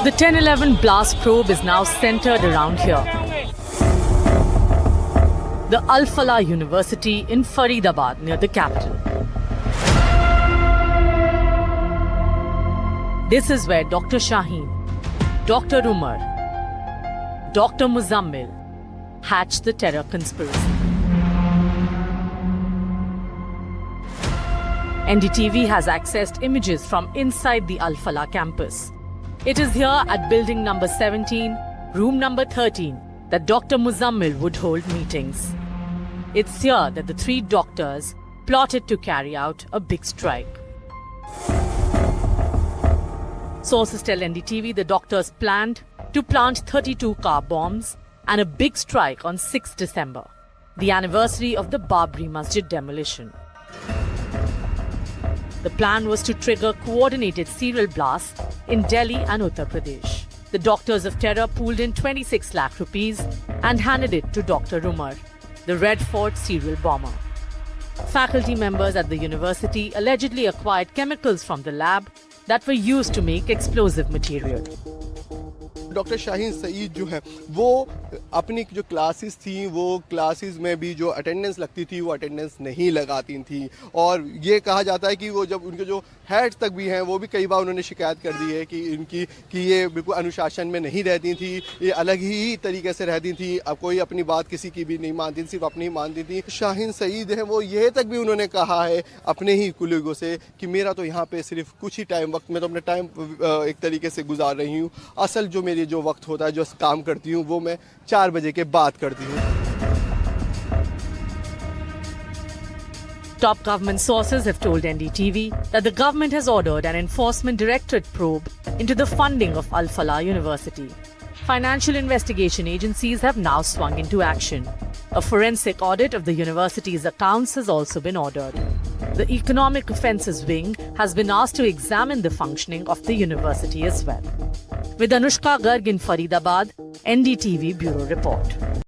The 1011 blast probe is now centered around here. The Al Falah University in Faridabad near the capital. This is where Dr. Shaheen, Dr. Umar, Dr. Muzammil hatched the terror conspiracy. NDTV has accessed images from inside the Al Falah campus. It is here at building number 17, room number 13, that Dr. Muzammil would hold meetings. It's here that the three doctors plotted to carry out a big strike. Sources tell NDTV the doctors planned to plant 32 car bombs and a big strike on 6 December, the anniversary of the Babri Masjid demolition. The plan was to trigger coordinated serial blasts in Delhi and Uttar Pradesh. The doctors of terror pooled in 26 lakh rupees and handed it to Dr. Umar, the Red Fort serial bomber. Faculty members at the university allegedly acquired chemicals from the lab that were used to make explosive material. Doctor Shaheen Saeed जो है वो अपनी जो classes थी वो classes में भी जो अटेंडेंस लगती थी वो अटेंडेंस नहीं लगाती थी और ये कहा जाता है कि वो जब उनके जो हेड्स तक भी हैं वो भी कई बार उन्होंने शिकायत कर दी है कि इनकी कि ये बिल्कुल अनुशासन में नहीं रहती थी, ये अलग ही तरीके से रहती थी, अब कोई अपनी बात किसी की भी नहीं मानती थी, सिर्फ अपनी ही मानती थी। शाहीन सईद है वो ये तक भी उन्होंने कहा है अपने ही कुलीगों से कि मेरा तो यहाँ पे सिर्फ कुछ ही टाइम वक्त में तो अपना टाइम एक तरीके से गुजार रही हूँ, असल जो मेरी जो वक्त होता है जो काम करती हूँ वो मैं 4 बजे के बाद करती हूँ। Top government sources have told NDTV that the government has ordered an enforcement directorate probe into the funding of Al Falah University. Financial investigation agencies have now swung into action. A forensic audit of the university's accounts has also been ordered. The Economic Offences Wing has been asked to examine the functioning of the university as well. With Anushka Garg in Faridabad, NDTV Bureau Report.